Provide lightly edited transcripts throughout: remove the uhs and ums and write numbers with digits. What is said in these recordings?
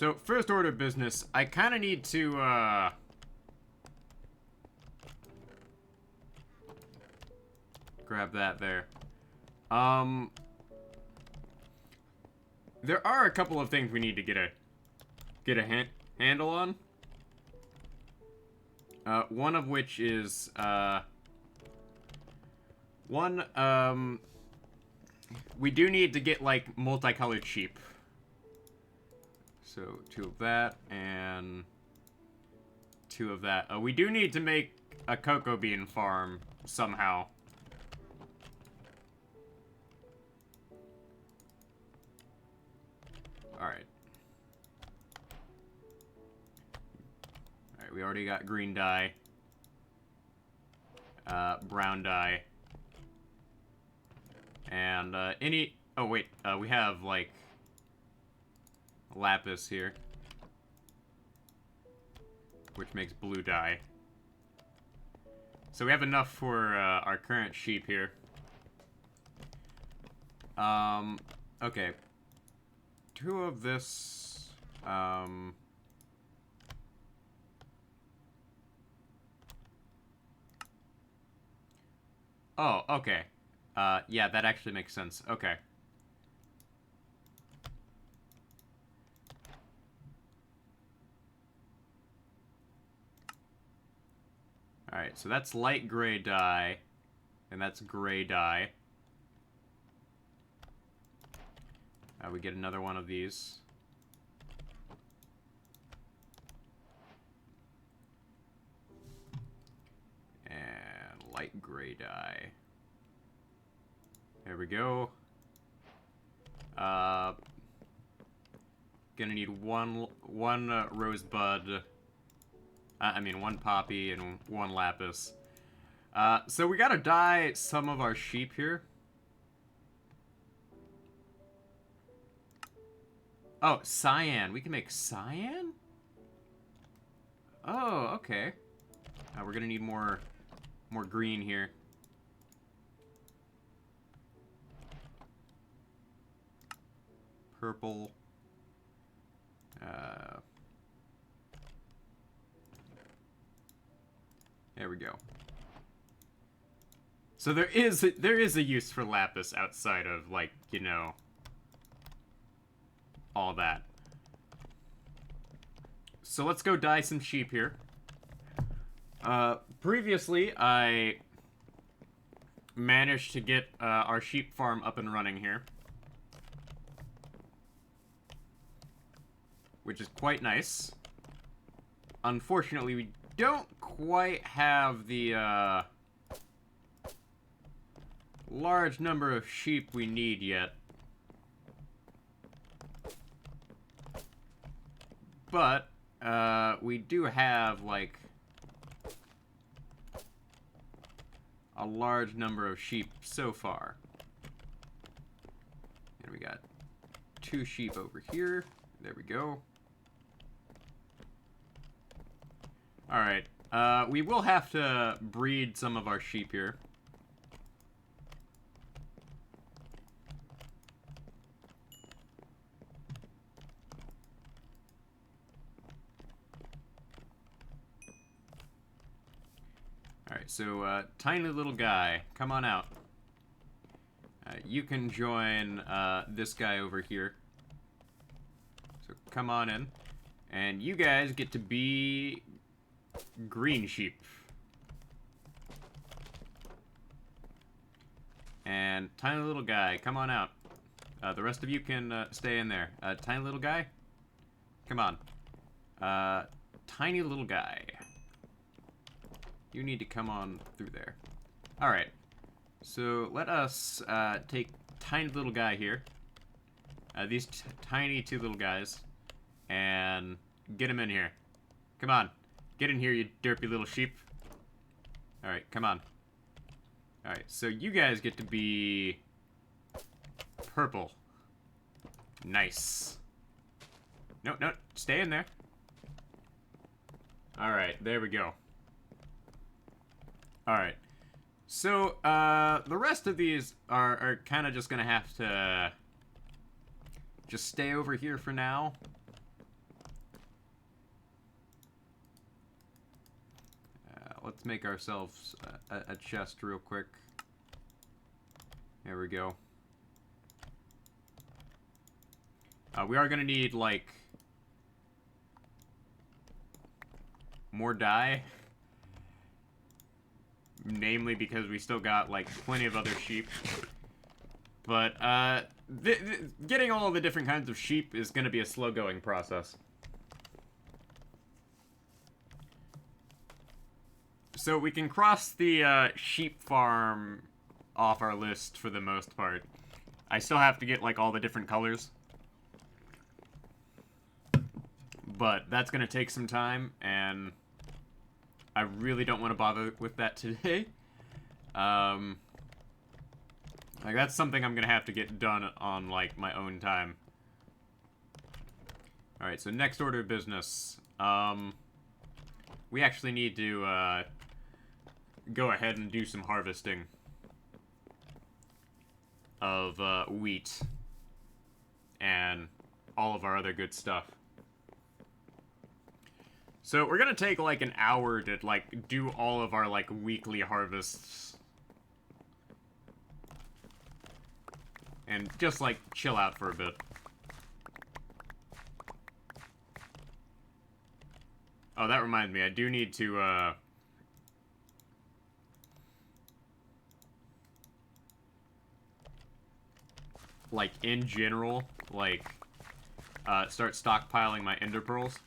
So, first order of business, I kind of need to, grab that there. There are a couple of things we need to get a handle on. One of which is, we do need to get, like, multicolored sheep. So, 2 of that, and 2 of that. We do need to make a cocoa bean farm, somehow. Alright. Alright, we already got green dye. Brown dye. And, oh, wait, we have, like, lapis here. Which makes blue dye. So we have enough for, our current sheep here. Okay. 2 of this, oh, okay. Yeah, that actually makes sense. Okay. Alright, so that's light gray dye, and that's gray dye. We get another one of these. And light gray dye. There we go. Gonna need one rosebud. I mean, 1 poppy and 1 lapis. So we gotta dye some of our sheep here. Oh, cyan. We can make cyan? Oh, okay. We're gonna need more green here. Purple. There we go. So there is a use for lapis outside of, like, you know, all that. So let's go dye some sheep here. Previously, I managed to get our sheep farm up and running here. Which is quite nice. Unfortunately, we don't quite have the large number of sheep we need yet. But we do have, like, a large number of sheep so far. And we got 2 sheep over here. There we go. Alright. We will have to breed some of our sheep here. Alright, so, tiny little guy, come on out. You can join, this guy over here. So, come on in. And you guys get to be green sheep. And tiny little guy, come on out. The rest of you can, stay in there. Tiny little guy, come on. Tiny little guy. You need to come on through there. Alright. So, let us, take tiny little guy here. These tiny 2 little guys. And get him in here. Come on. Get in here, you derpy little sheep. Alright, come on. Alright, so you guys get to be purple. Nice. No, no, stay in there. Alright, there we go. Alright. So, the rest of these are kind of just gonna have to just stay over here for now. let's make ourselves a chest real quick. There we go. We are gonna need, like, more dye. Namely because we still got, like, plenty of other sheep. But, getting all the different kinds of sheep is gonna be a slow-going process. So we can cross the, sheep farm off our list for the most part. I still have to get, like, all the different colors. But that's gonna take some time, and I really don't want to bother with that today. Like, that's something I'm gonna have to get done on, like, my own time. Alright, so next order of business. We actually need to, go ahead and do some harvesting of, wheat and all of our other good stuff. So we're gonna take, like, an hour to, like, do all of our, like, weekly harvests. And just, like, chill out for a bit. Oh, that reminds me, I do need to, like, in general, like, start stockpiling my ender pearls.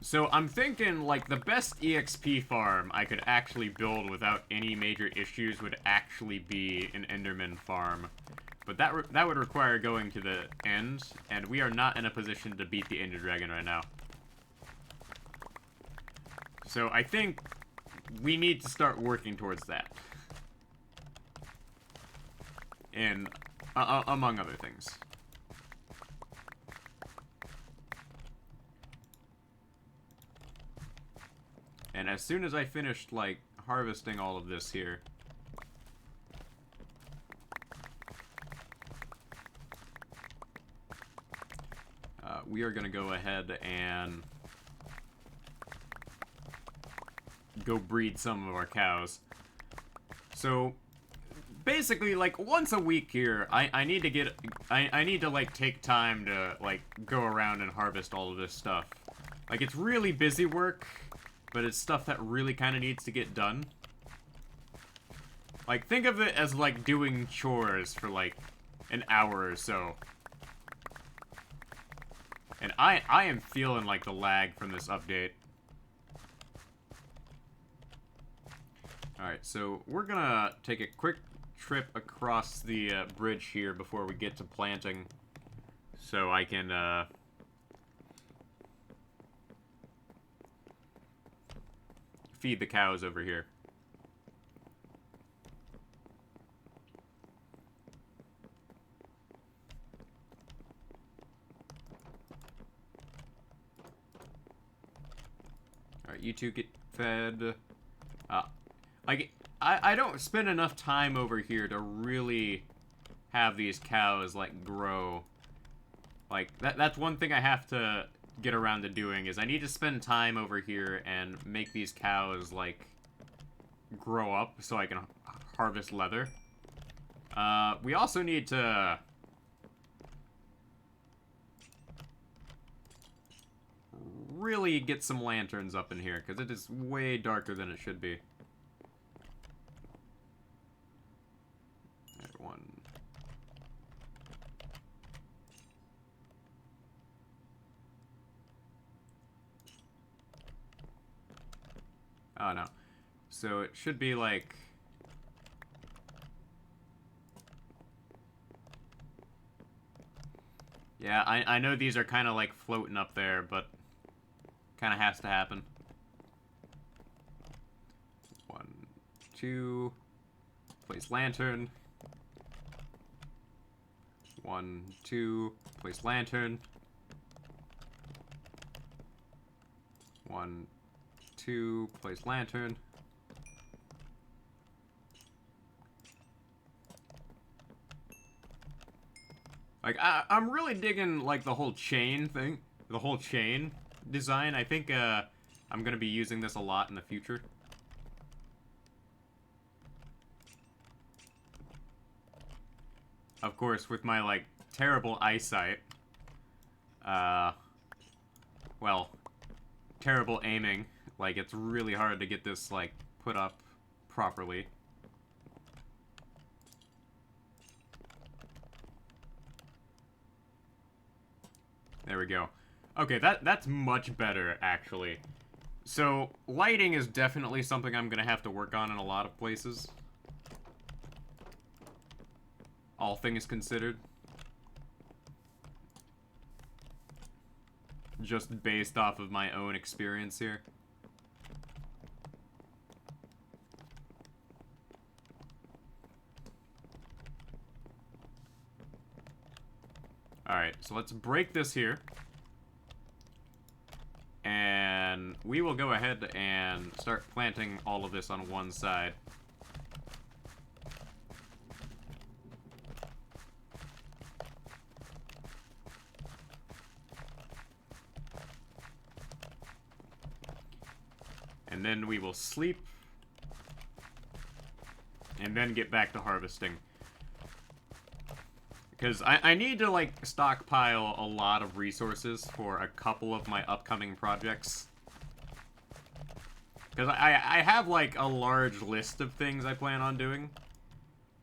So I'm thinking, like, the best EXP farm I could actually build without any major issues would actually be an Enderman farm. But that would require going to the end, and we are not in a position to beat the Ender Dragon right now. So I think we need to start working towards that. And, among other things. And as soon as I finished, like, harvesting all of this here, we are gonna go ahead and go breed some of our cows. So, basically, like, once a week here, I need to get, I need to, like, take time to, like, go around and harvest all of this stuff. Like, it's really busy work, but it's stuff that really kind of needs to get done. Like, think of it as, like, doing chores for, like, an hour or so. And I am feeling, like, the lag from this update. Alright, so we're gonna take a quick trip across the bridge here before we get to planting. So I can, feed the cows over here. Alright, you two get fed. Like, I don't spend enough time over here to really have these cows, like, grow. Like, that's one thing I have to get around to doing, is I need to spend time over here and make these cows, like, grow up so I can harvest leather. We also need to really get some lanterns up in here, because it is way darker than it should be. Right, one. Oh, no. So it should be like... Yeah, I know these are kind of like floating up there, but kind of has to happen. 1, 2, place lantern. 1, 2, place lantern. 1, 2, place lantern. Like, I'm really digging, like, the whole chain thing. The whole chain design. I think, I'm gonna be using this a lot in the future. Of course, with my, like, terrible eyesight, well, terrible aiming, like, it's really hard to get this, like, put up properly. There we go. Okay, that's much better, actually. So, lighting is definitely something I'm gonna have to work on in a lot of places. All things considered. Just based off of my own experience here. Alright, so let's break this here. And we will go ahead and start planting all of this on one side. And then we will sleep. And then get back to harvesting. Because I need to, like, stockpile a lot of resources for a couple of my upcoming projects. Because I have, like, a large list of things I plan on doing.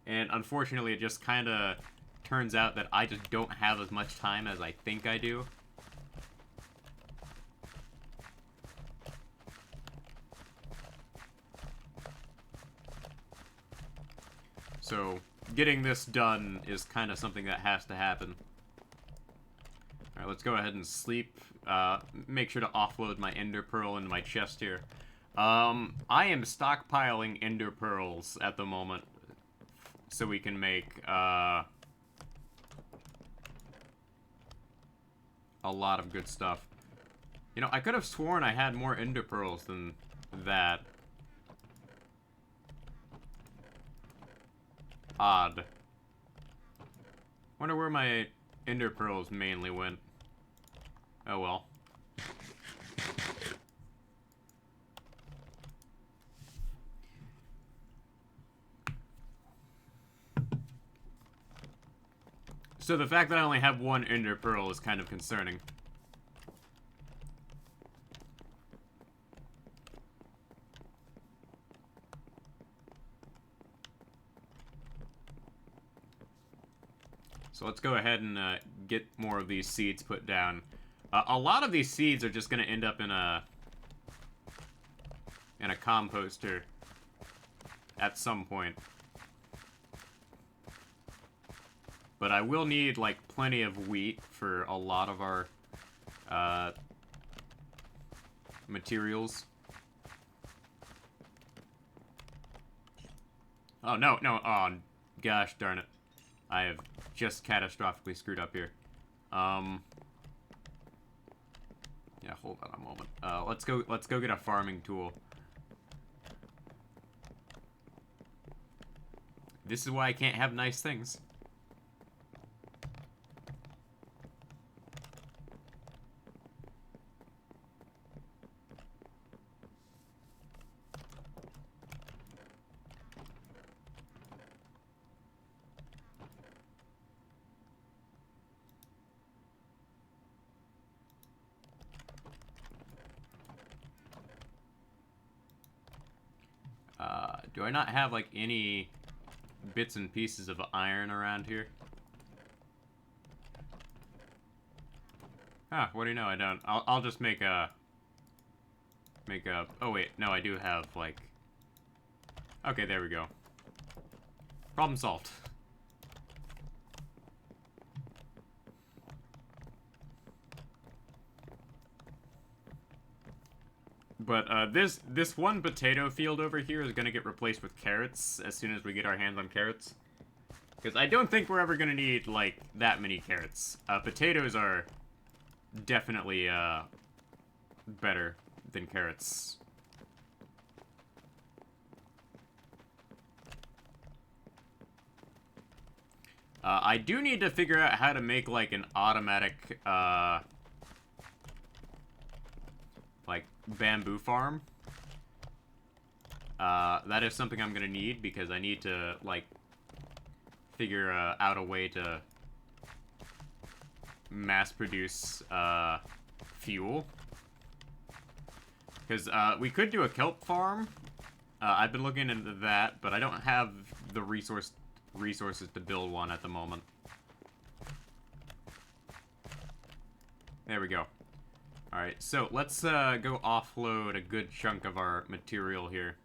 And unfortunately, it just kind of turns out that I just don't have as much time as I think I do. So, getting this done is kind of something that has to happen. Alright, let's go ahead and sleep. Make sure to offload my ender pearl into my chest here. I am stockpiling ender pearls at the moment. So we can make, a lot of good stuff. You know, I could have sworn I had more ender pearls than that. Odd. Wonder where my ender pearls mainly went. Oh well. So the fact that I only have one ender pearl is kind of concerning. So let's go ahead and get more of these seeds put down. A lot of these seeds are just going to end up in a composter at some point. But I will need, like, plenty of wheat for a lot of our materials. Oh, no, no, oh, gosh darn it. I have just catastrophically screwed up here. Yeah, hold on a moment. Let's go get a farming tool. This is why I can't have nice things. Do I not have, like, any bits and pieces of iron around here? Huh, what do you know? I don't. I'll just make a... Oh, wait. No, I do have, like... Okay, there we go. Problem solved. But, this one potato field over here is gonna get replaced with carrots as soon as we get our hands on carrots. Because I don't think we're ever gonna need, like, that many carrots. Potatoes are definitely, better than carrots. I do need to figure out how to make, like, an automatic, like, bamboo farm. That is something I'm gonna need because I need to, like, figure out a way to mass produce fuel. Because we could do a kelp farm. I've been looking into that, but I don't have the resources to build one at the moment. There we go. Alright, so let's go offload a good chunk of our material here.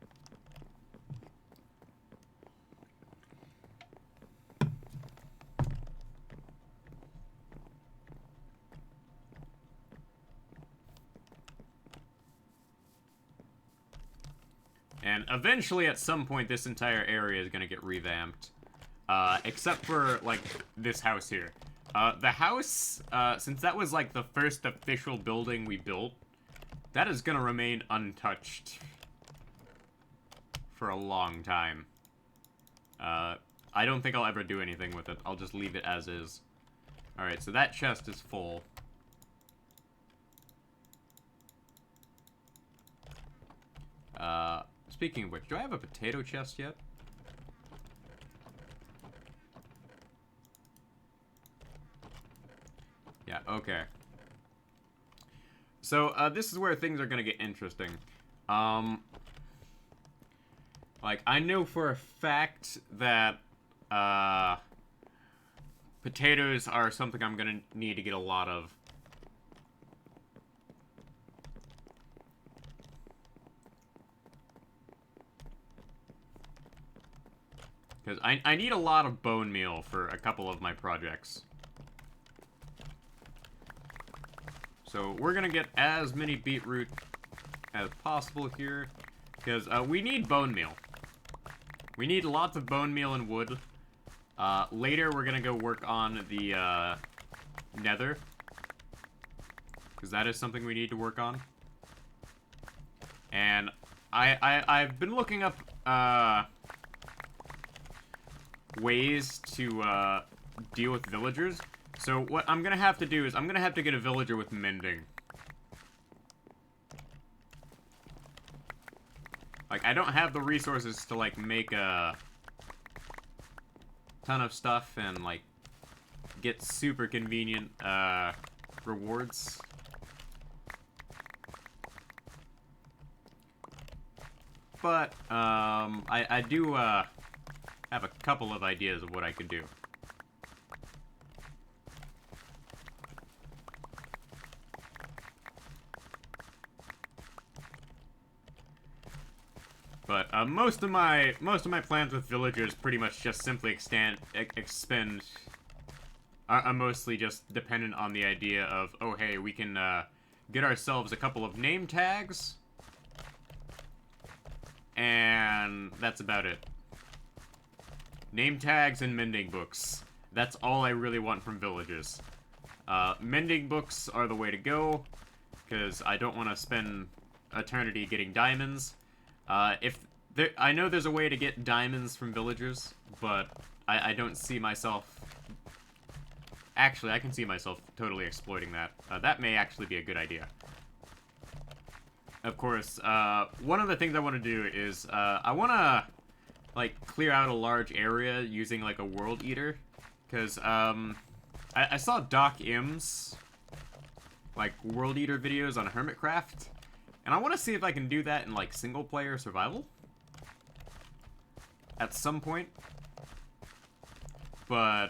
And eventually, at some point, this entire area is going to get revamped. Except for, like, this house here. The house, since that was, like, the first official building we built, that is going to remain untouched for a long time. I don't think I'll ever do anything with it. I'll just leave it as is. Alright, so that chest is full. Speaking of which, do I have a potato chest yet? Yeah, okay. So, this is where things are gonna get interesting. Like, I know for a fact that, potatoes are something I'm gonna need to get a lot of. Because I need a lot of bone meal for a couple of my projects. So we're going to get as many beetroot as possible here. Because we need bone meal. We need lots of bone meal and wood. Later we're going to go work on the nether. Because that is something we need to work on. And I've been looking up ways to deal with villagers. So what I'm gonna have to do is I'm gonna have to get a villager with mending. Like, I don't have the resources to, like, make a ton of stuff and, like, get super convenient rewards. But I do have a couple of ideas of what I could do. But most of my plans with villagers pretty much just simply are mostly just dependent on the idea of, oh hey, we can get ourselves a couple of name tags, and that's about it. Name tags and mending books. That's all I really want from villagers. Mending books are the way to go, because I don't want to spend eternity getting diamonds. I know there's a way to get diamonds from villagers, but I don't see myself... Actually, I can see myself totally exploiting that. That may actually be a good idea. Of course, one of the things I want to do is, I want to, like, clear out a large area using, like, a world eater. Because, I saw Doc M's, like, world eater videos on Hermitcraft. And I want to see if I can do that in, like, single-player survival. At some point. But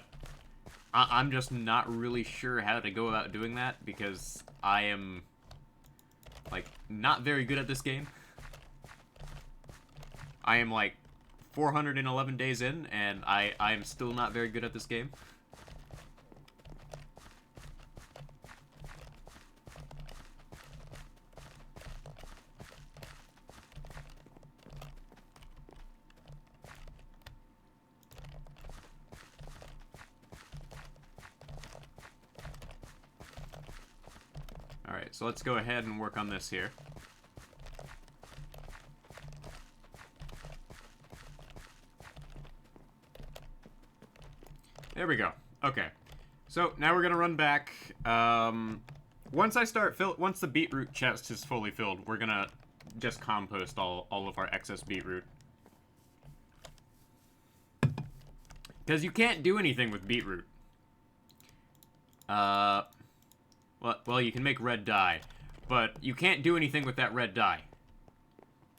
I'm just not really sure how to go about doing that, because I am, like, not very good at this game. I am, like, 411 days in, and I am still not very good at this game. Alright, so let's go ahead and work on this here. There we go. Okay. So, now we're gonna run back. Once once the beetroot chest is fully filled, we're gonna just compost all of our excess beetroot. Because you can't do anything with beetroot. Well, you can make red dye, but you can't do anything with that red dye.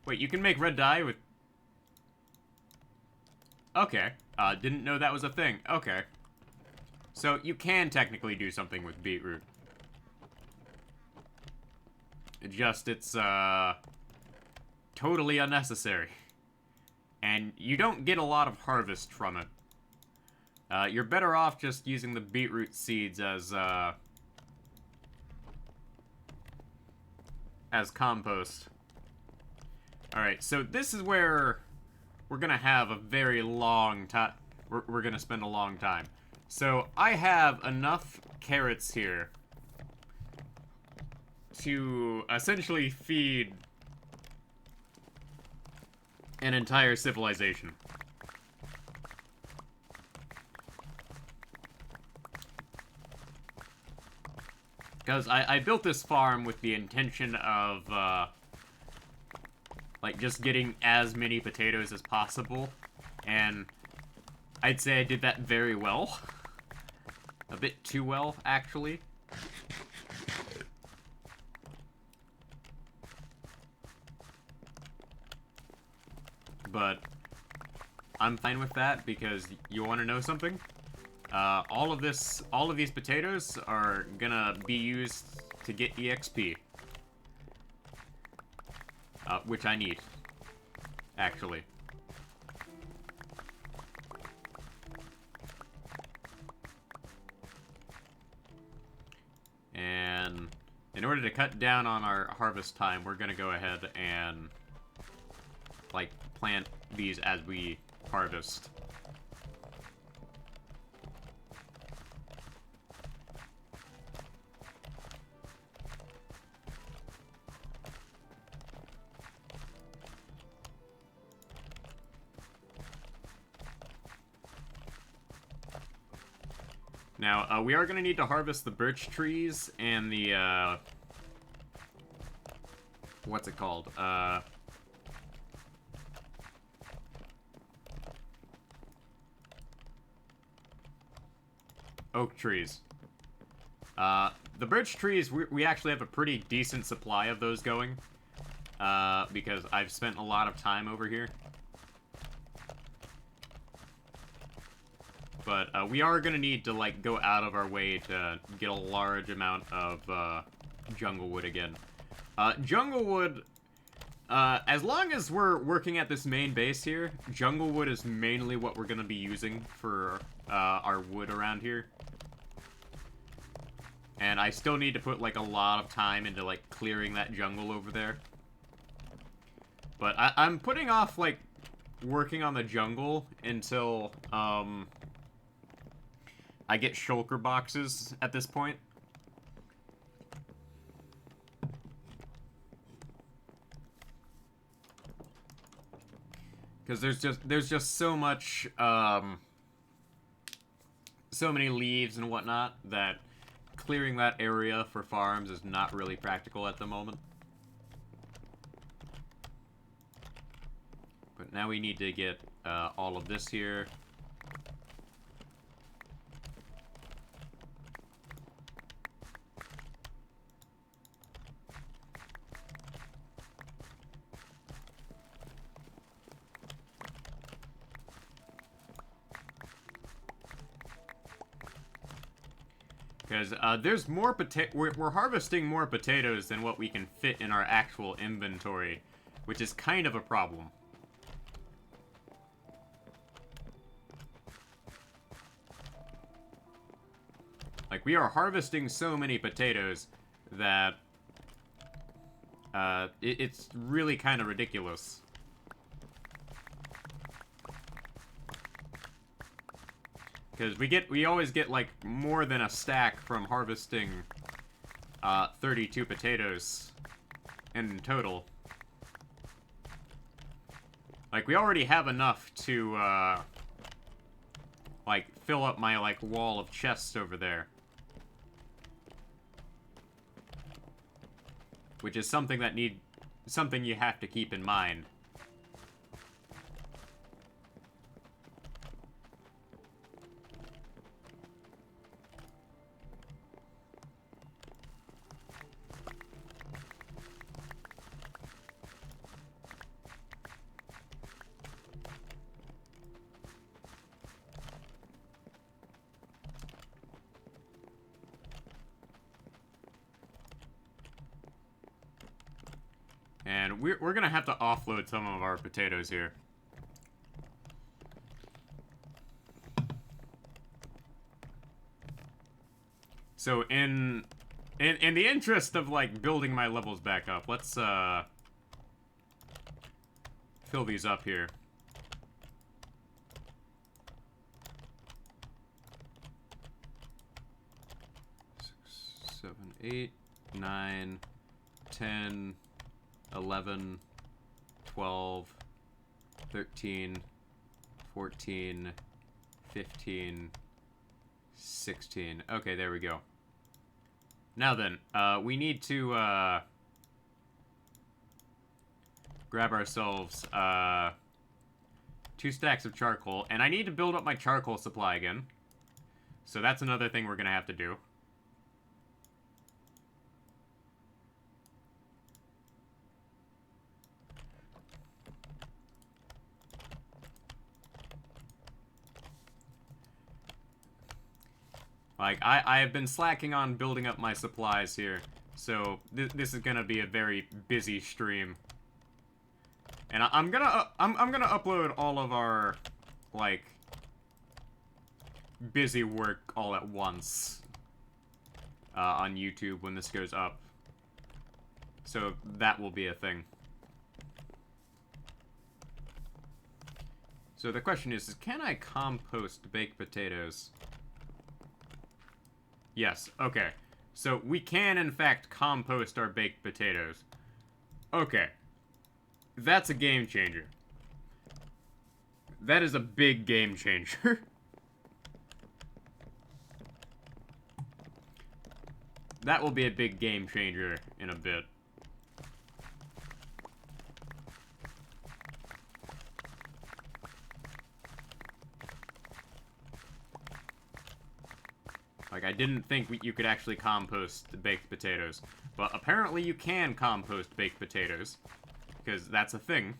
Wait, you can make red dye with... Okay, didn't know that was a thing. Okay. So, you can technically do something with beetroot. It's totally unnecessary. And you don't get a lot of harvest from it. You're better off just using the beetroot seeds as compost. Alright, so this is where we're gonna have a very long time. We're gonna spend a long time. So, I have enough carrots here to essentially feed an entire civilization. Because I built this farm with the intention of, like, just getting as many potatoes as possible. And I'd say I did that very well. A bit too well, actually. But I'm fine with that because you want to know something? All of these potatoes are gonna be used to get EXP. Which I need, actually. And in order to cut down on our harvest time, we're gonna go ahead and, like, plant these as we harvest. Now, we are going to need to harvest the birch trees and the, what's it called? Oak trees. The birch trees, we actually have a pretty decent supply of those going, because I've spent a lot of time over here. But we are going to need to, like, go out of our way to get a large amount of jungle wood again. Jungle wood, as long as we're working at this main base here, jungle wood is mainly what we're going to be using for our wood around here. And I still need to put, like, a lot of time into, like, clearing that jungle over there. But I'm putting off, like, working on the jungle until, I get shulker boxes at this point. Because there's just so much, so many leaves and whatnot that clearing that area for farms is not really practical at the moment. But now we need to get all of this here. Because there's more we're harvesting more potatoes than what we can fit in our actual inventory, which is kind of a problem. Like, we are harvesting so many potatoes that it's really kind of ridiculous. Because we always get, like, more than a stack from harvesting 32 potatoes in total. Like, we already have enough to, like, fill up my, like, wall of chests over there. which is something that something you have to keep in mind. And we're gonna have to offload some of our potatoes here. So in the interest of like building my levels back up, let's fill these up here. 6, 7, 8, 9, 10, 11, 12, 13, 14, 15, 16. Okay, there we go. Now then, we need to grab ourselves 2 stacks of charcoal, and I need to build up my charcoal supply again. So that's another thing we're gonna have to do. Like, I have been slacking on building up my supplies here, so this is gonna be a very busy stream. And I'm gonna upload all of our, like, busy work all at once on YouTube when this goes up. So that will be a thing. So the question is can I compost baked potatoes? Yes, okay. So we can, in fact, compost our baked potatoes. Okay. That's a game changer. That is a big game changer. That will be a big game changer in a bit. Like, I didn't think you could actually compost baked potatoes. But apparently you can compost baked potatoes. Because that's a thing.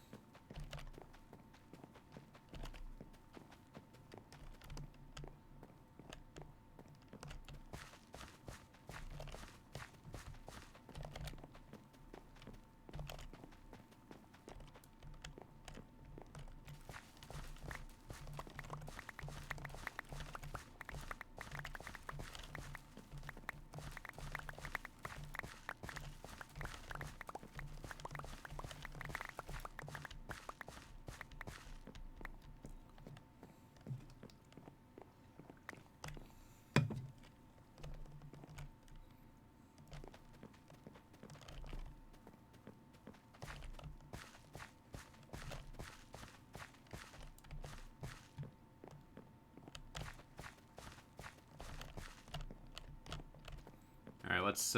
Alright, let's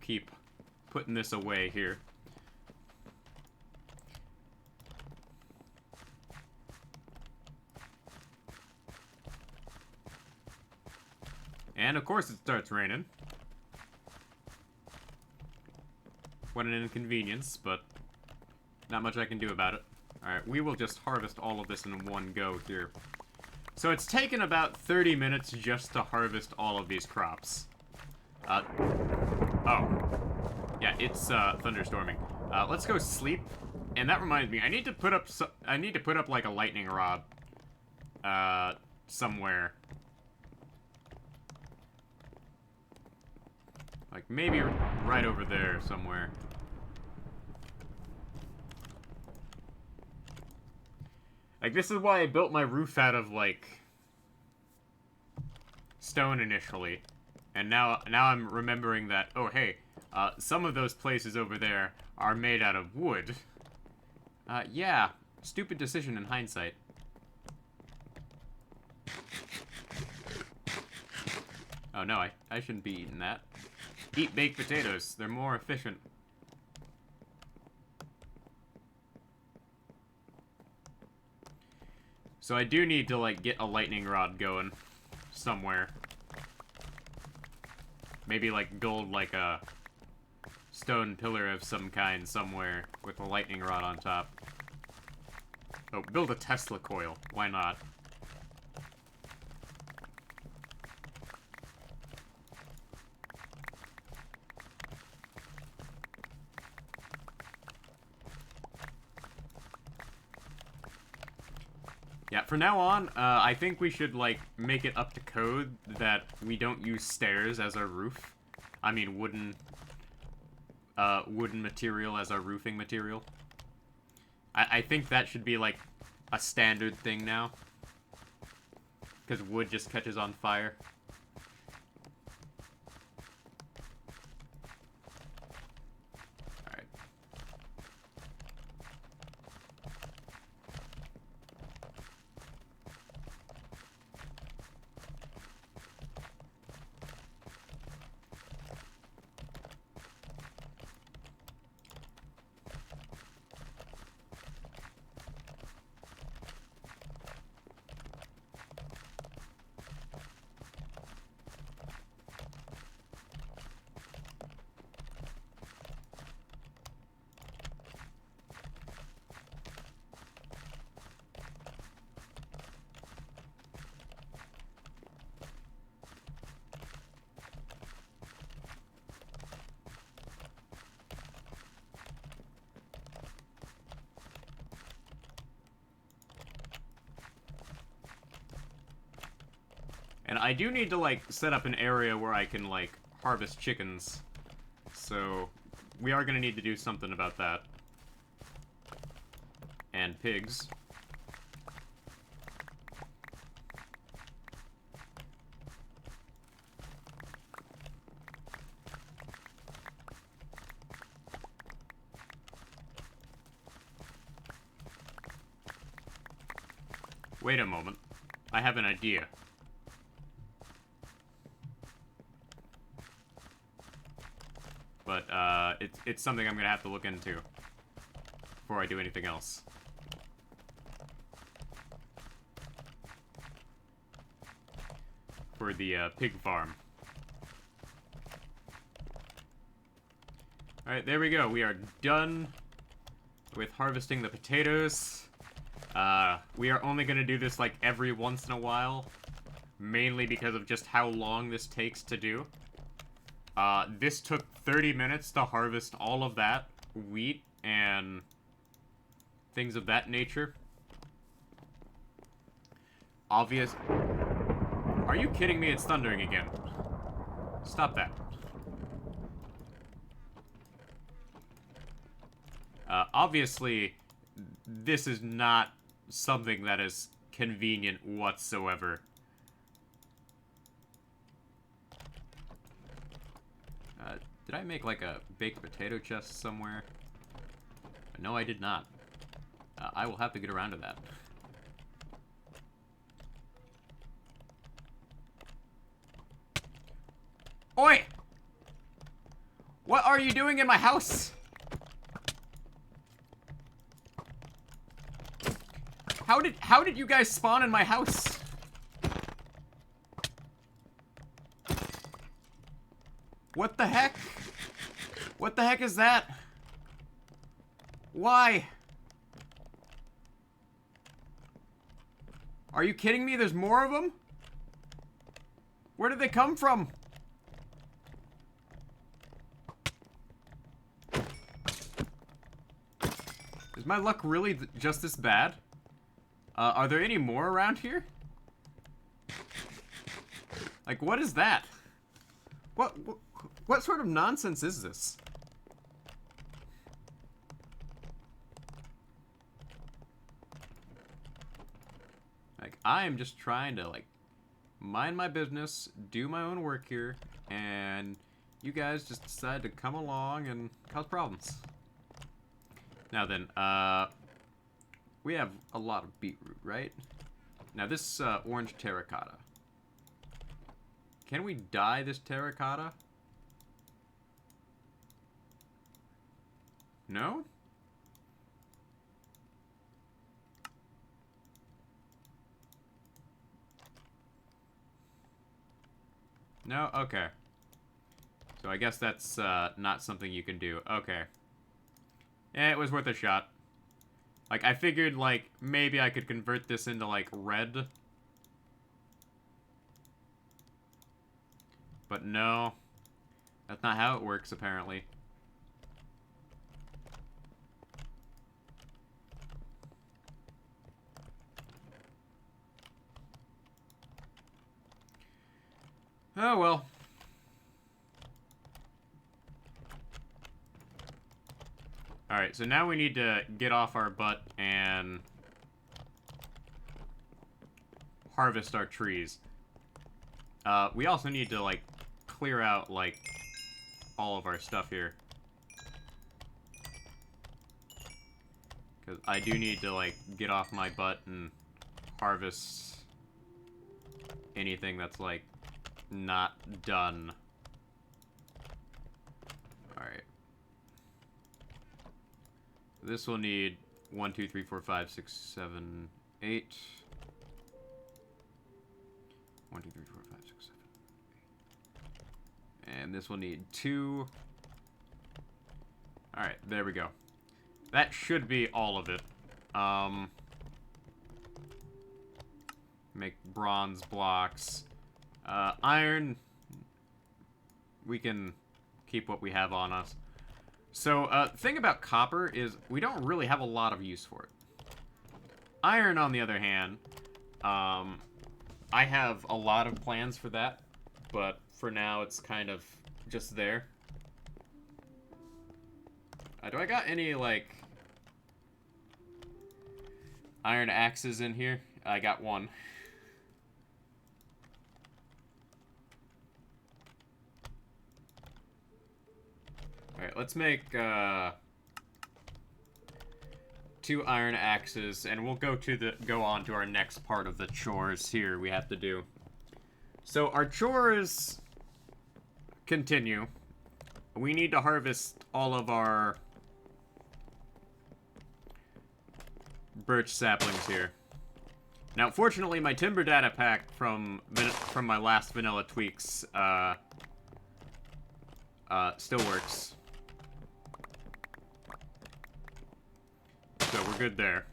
keep putting this away here. And of course it starts raining. What an inconvenience, but not much I can do about it. Alright, we will just harvest all of this in one go here. So it's taken about 30 minutes just to harvest all of these crops. Oh. Yeah, it's thunderstorming. Let's go sleep. And that reminds me, I need to put up like a lightning rod somewhere. Like maybe right over there somewhere. Like this is why I built my roof out of like stone initially. And now I'm remembering that, oh hey, some of those places over there are made out of wood. Yeah, stupid decision in hindsight. Oh no, I shouldn't be eating that. Eat baked potatoes, they're more efficient. So I do need to, like, get a lightning rod going somewhere. Maybe, like, build, like, a stone pillar of some kind somewhere with a lightning rod on top. Oh, build a Tesla coil. Why not? Yeah, from now on, I think we should, like, make it up to code that we don't use stairs as our roof. I mean, wooden material as our roofing material. I think that should be, like, a standard thing now. Because wood just catches on fire. Alright. And I do need to, like, set up an area where I can, like, harvest chickens. So, we are gonna need to do something about that. And pigs. Wait a moment. I have an idea. But, it's something I'm gonna have to look into before I do anything else. For the, pig farm. Alright, there we go. We are done with harvesting the potatoes. We are only gonna do this, like, every once in a while. Mainly because of just how long this takes to do. This took 30 minutes to harvest all of that wheat and things of that nature. Obvious. Are you kidding me? It's thundering again. Stop that. Obviously, this is not something that is convenient whatsoever. Did I make, like, a baked potato chest somewhere? No, I did not. I will have to get around to that. Oi! What are you doing in my house? How did you guys spawn in my house? What the heck? What the heck is that? Why? Are you kidding me? There's more of them? Where did they come from? Is my luck really just this bad? Are there any more around here? Like, what is that? What sort of nonsense is this? Like, I am just trying to, like, mind my business, do my own work here, and you guys just decide to come along and cause problems. Now then, we have a lot of beetroot, right? Now this, orange terracotta. Can we dye this terracotta? No? No? Okay. So I guess that's not something you can do. Okay. Yeah, it was worth a shot. Like, I figured, like, maybe I could convert this into, like, red. But no. That's not how it works, apparently. Oh, well. Alright, so now we need to get off our butt and harvest our trees. We also need to, like, clear out, like, all of our stuff here. Because I do need to, like, get off my butt and harvest anything that's, like, not done. Alright. This will need 1, 2, 3, 4, 5, 6, 7, 8. 1, 2, 3, 4, 5, 6, 7, 8. And this will need 2. Alright, there we go. That should be all of it. Make bronze blocks. Iron, we can keep what we have on us. So, thing about copper is we don't really have a lot of use for it. Iron, on the other hand, I have a lot of plans for that, but for now it's kind of just there. Do I got any, like, iron axes in here? I got one. Alright, let's make, 2 iron axes, and we'll go on to our next part of the chores here we have to do. So, our chores continue. We need to harvest all of our birch saplings here. Now, fortunately, my timber data pack from my last vanilla tweaks, still works. So we're good there.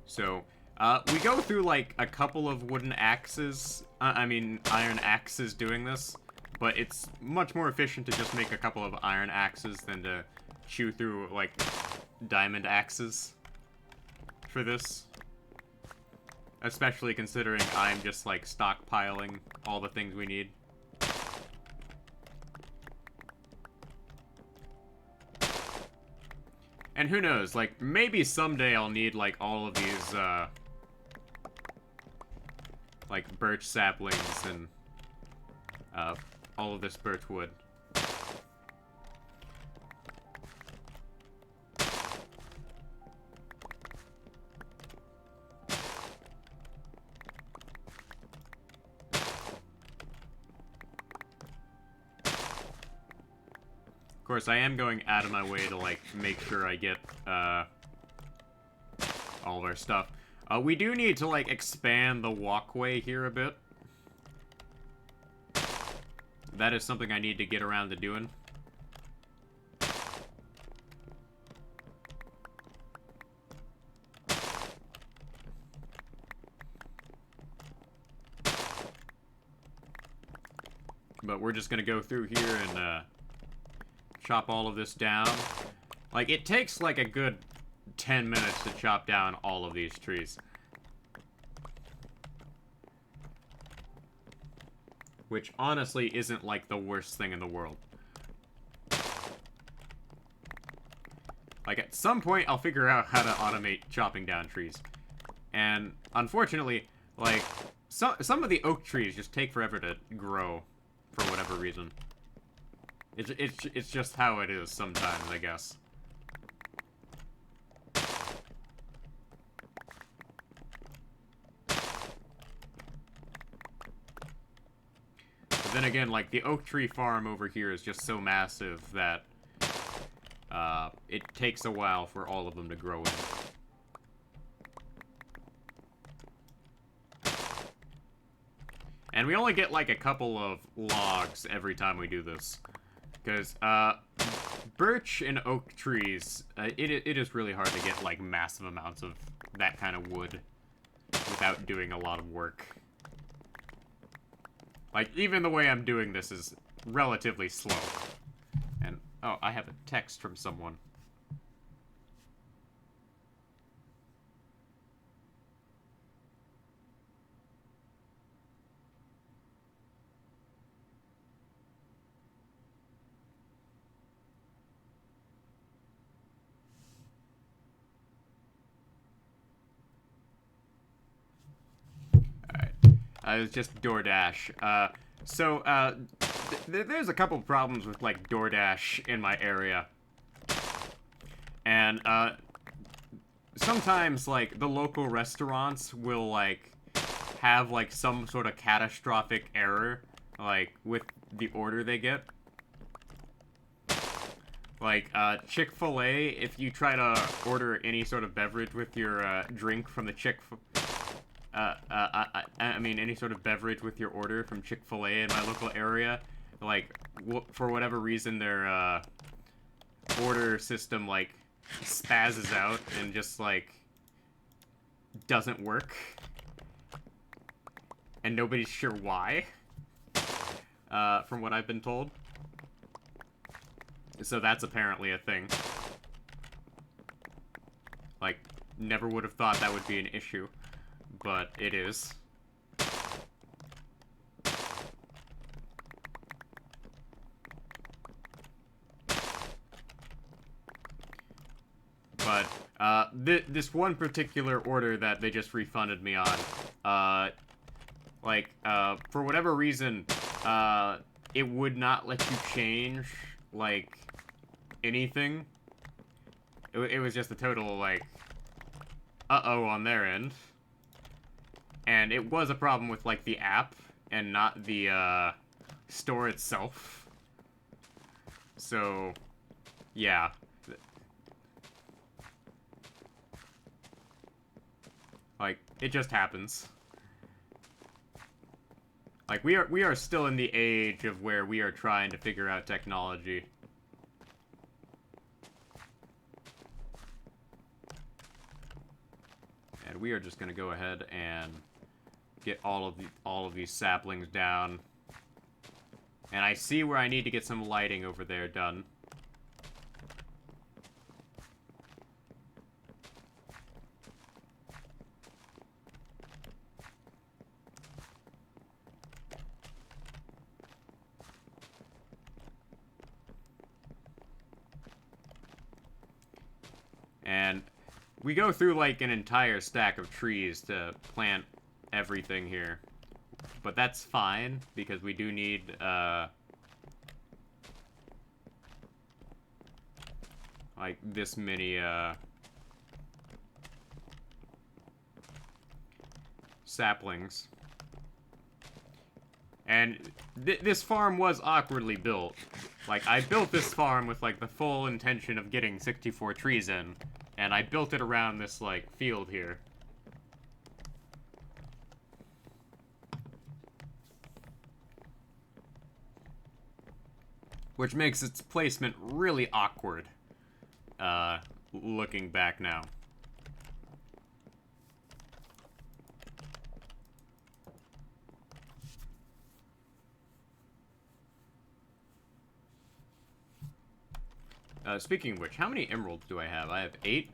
So, we go through, like, a couple of wooden axes, iron axes doing this, but it's much more efficient to just make a couple of iron axes than to chew through, like, diamond axes for this. Especially considering I'm just, like, stockpiling all the things we need. And who knows, like, maybe someday I'll need, like, all of these, like, birch saplings and, all of this birch wood. Of course, I am going out of my way to, like, make sure I get, all of our stuff. We do need to, like, expand the walkway here a bit. That is something I need to get around to doing. But we're just gonna go through here and, chop all of this down. Like, it takes, like, a good 10 minutes to chop down all of these trees. Which, honestly, isn't, like, the worst thing in the world. Like, at some point, I'll figure out how to automate chopping down trees. And, unfortunately, like, some of the oak trees just take forever to grow, for whatever reason. It's just how it is sometimes, I guess. But then again, like, the oak tree farm over here is just so massive that it takes a while for all of them to grow in. And we only get, like, a couple of logs every time we do this. Because, birch and oak trees, it is really hard to get, like, massive amounts of that kind of wood without doing a lot of work. Like, even the way I'm doing this is relatively slow. And, oh, I have a text from someone. It's just DoorDash. There's a couple problems with, like, DoorDash in my area. And, sometimes, like, the local restaurants will, like, have, like, some sort of catastrophic error, like, with the order they get. Like, Chick-fil-A, if you try to order any sort of beverage with your, drink from the I mean, any sort of beverage with your order from Chick-fil-A in my local area, like, for whatever reason, their, order system, like, spazzes out and just, like, doesn't work. And nobody's sure why, from what I've been told. So that's apparently a thing. Like, never would have thought that would be an issue. But it is. But, this one particular order that they just refunded me on, for whatever reason, it would not let you change, like, anything. It was just a total, like, uh-oh on their end. And it was a problem with, like, the app and not the, store itself. So, yeah. Like, it just happens. Like, we are still in the age of where we are trying to figure out technology. And we are just gonna go ahead and get all of these saplings down. And I see where I need to get some lighting over there done. And we go through, like, an entire stack of trees to plant everything here. But that's fine, because we do need, like, this many, saplings. And this farm was awkwardly built. Like, I built this farm with, like, the full intention of getting 64 trees in. And I built it around this, like, field here. Which makes its placement really awkward, looking back now. Speaking of which, how many emeralds do I have? I have 8?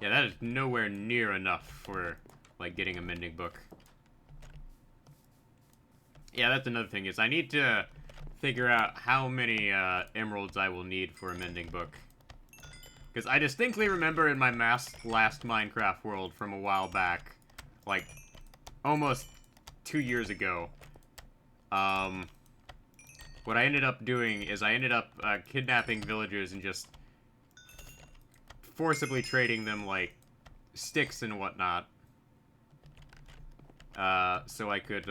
Yeah, that is nowhere near enough for, like, getting a mending book. Yeah, that's another thing, is I need to figure out how many, emeralds I will need for a mending book. Because I distinctly remember in my last Minecraft world from a while back, like, almost 2 years ago, what I ended up doing is I ended up, kidnapping villagers and just forcibly trading them, like, sticks and whatnot. So I could,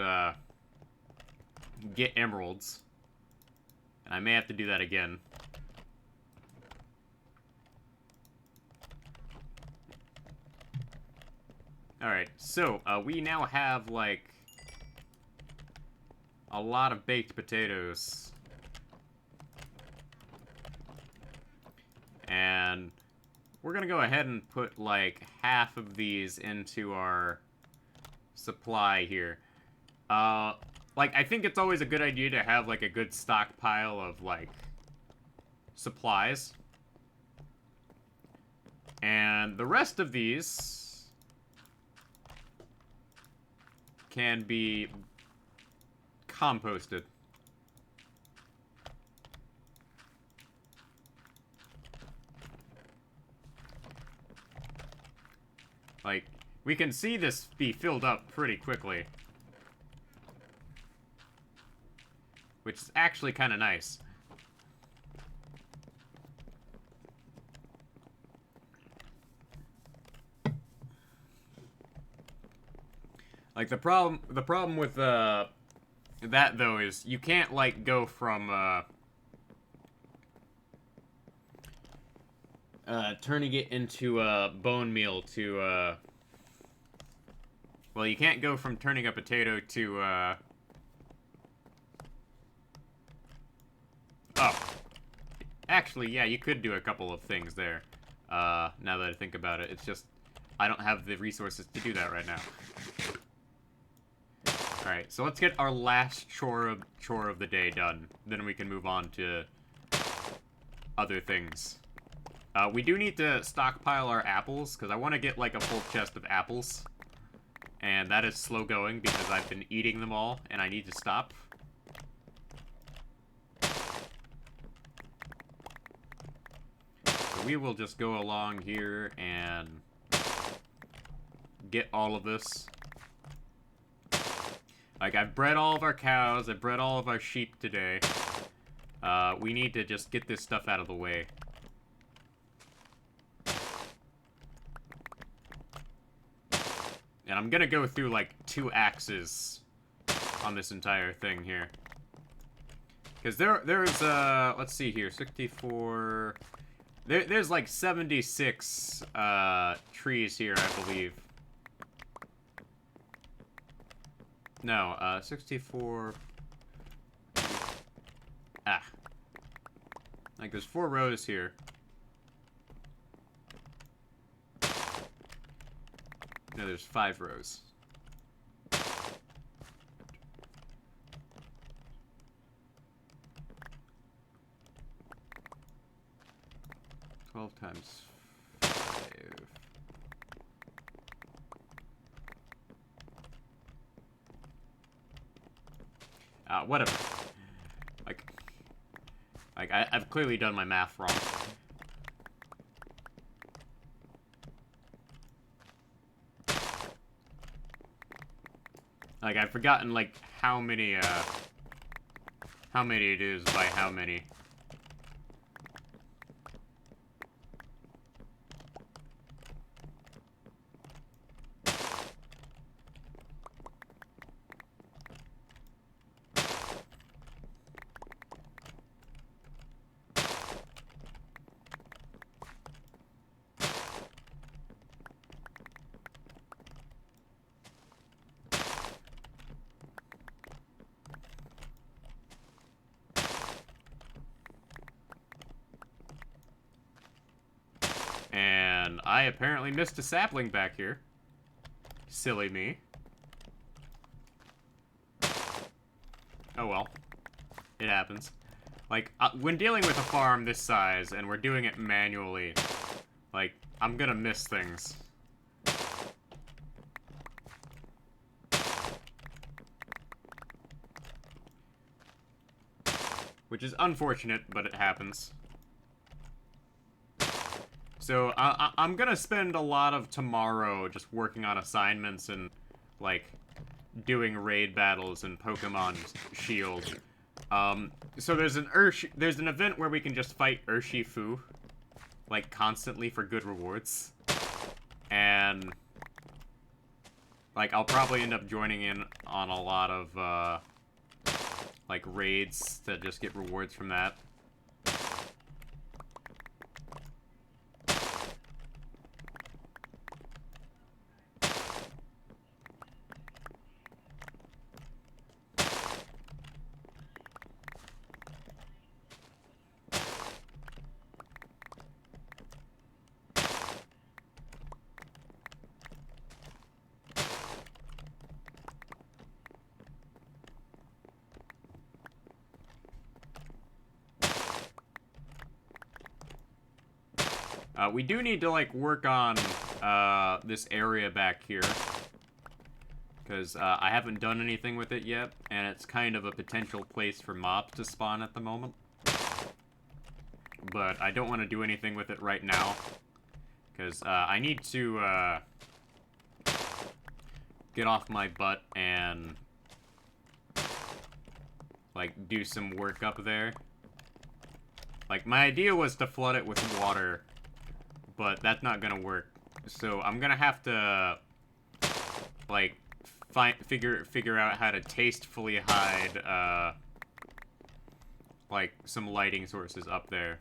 get emeralds. And I may have to do that again. Alright, so, we now have, like, a lot of baked potatoes. And we're gonna go ahead and put, like, half of these into our supply here. Like, I think it's always a good idea to have, like, a good stockpile of, like, supplies. And the rest of these can be composted. Like, we can see this be filled up pretty quickly. Which is actually kind of nice. Like, the problem with, that, though, is you can't, like, go from, turning it into, bone meal to, well, you can't go from turning a potato to, oh. Actually, yeah, you could do a couple of things there, now that I think about it. It's just, I don't have the resources to do that right now. Alright, so let's get our last chore of the day done. Then we can move on to other things. We do need to stockpile our apples, because I want to get, like, a full chest of apples. And that is slow going, because I've been eating them all, and I need to stop. So we will just go along here and get all of this. Like, I've bred all of our cows, I've bred all of our sheep today. We need to just get this stuff out of the way. And I'm gonna go through, like, 2 axes on this entire thing here. Because there's, let's see here, 64... There's, like, 76, trees here, I believe. No, 64... Ah. Like, there's 4 rows here. No, there's 5 rows. Times 5. Whatever. Like I've clearly done my math wrong. Like, I've forgotten, like, how many it is by how many. And I apparently missed a sapling back here. Silly me. Oh well. It happens. Like, when dealing with a farm this size, and we're doing it manually, like, I'm gonna miss things. Which is unfortunate, but it happens. So, I'm gonna spend a lot of tomorrow just working on assignments and, like, doing raid battles and Pokemon Shield. So there's an event where we can just fight Urshifu, like, constantly for good rewards. And, like, I'll probably end up joining in on a lot of, like, raids to just get rewards from that. We do need to, like, work on this area back here. Because I haven't done anything with it yet, and it's kind of a potential place for mobs to spawn at the moment. But I don't want to do anything with it right now. Because I need to get off my butt and, like, do some work up there. Like, my idea was to flood it with water, but that's not gonna work. So I'm gonna have to, like, figure out how to tastefully hide, like, some lighting sources up there.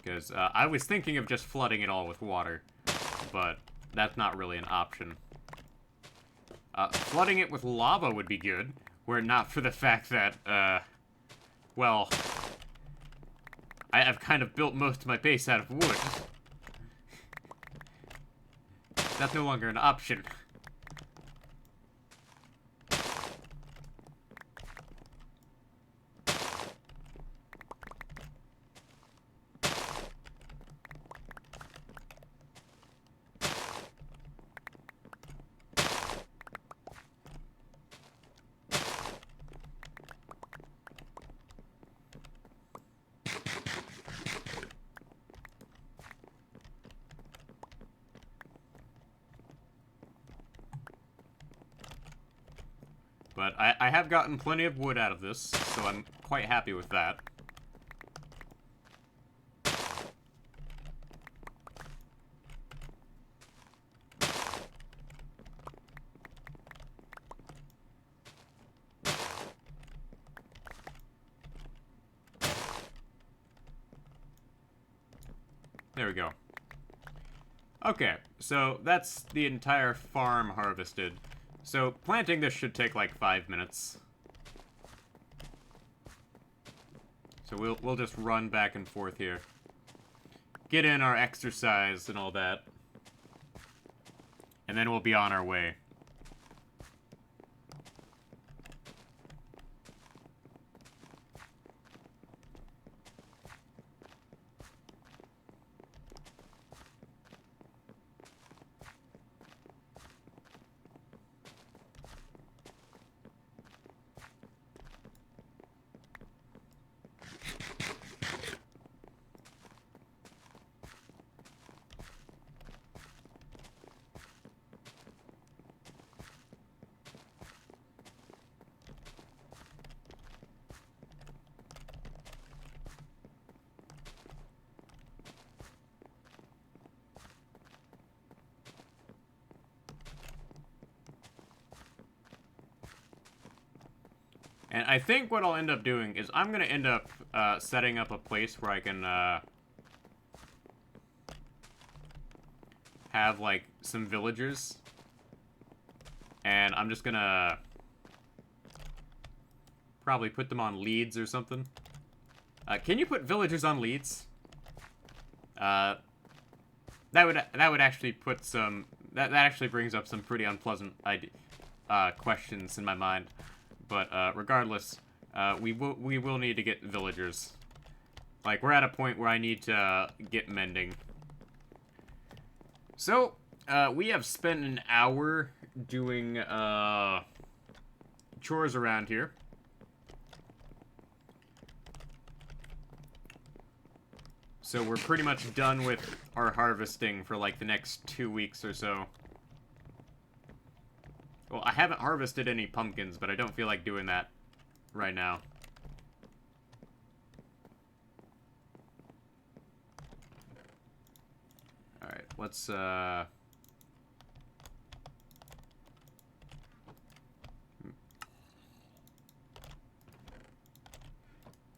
Because I was thinking of just flooding it all with water, but that's not really an option. Flooding it with lava would be good, were it not for the fact that, well, I've kind of built most of my base out of wood. That's no longer an option. But I have gotten plenty of wood out of this, so I'm quite happy with that. There we go. Okay, so that's the entire farm harvested. So planting this should take like 5 minutes. So we'll just run back and forth here. Get in our exercise and all that. And then we'll be on our way. And I think what I'll end up doing is I'm going to end up setting up a place where I can have, like, some villagers. And I'm just going to probably put them on leads or something. Can you put villagers on leads? That would actually put some... That actually brings up some pretty unpleasant questions in my mind. But regardless, we will need to get villagers. Like, we're at a point where I need to get mending. So, we have spent an hour doing chores around here. So we're pretty much done with our harvesting for like the next 2 weeks or so. Well, I haven't harvested any pumpkins, but I don't feel like doing that right now. let's,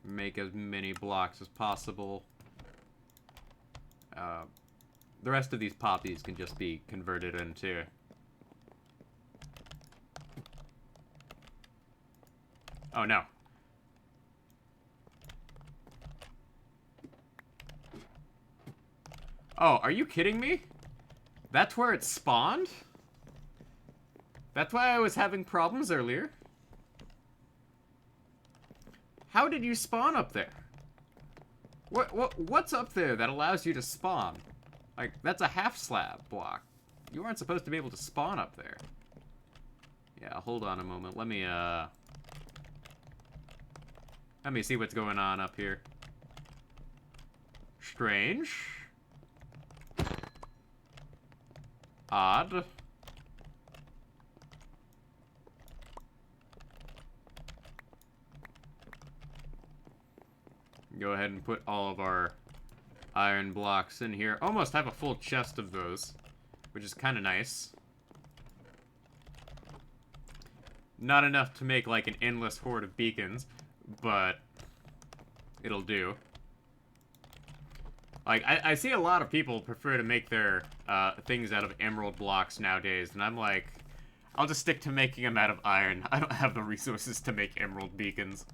make as many blocks as possible. The rest of these poppies can just be converted into... Oh, no. Oh, are you kidding me? That's where it spawned? That's why I was having problems earlier. How did you spawn up there? What's up there that allows you to spawn? Like, that's a half slab block. You aren't supposed to be able to spawn up there. Yeah, hold on a moment. Let me see what's going on up here. Strange. Odd. Go ahead and put all of our iron blocks in here. Almost have a full chest of those, which is kind of nice. Not enough to make like an endless horde of beacons, but it'll do. Like, I see a lot of people prefer to make their things out of emerald blocks nowadays, and I'm like, I'll just stick to making them out of iron. I don't have the resources to make emerald beacons.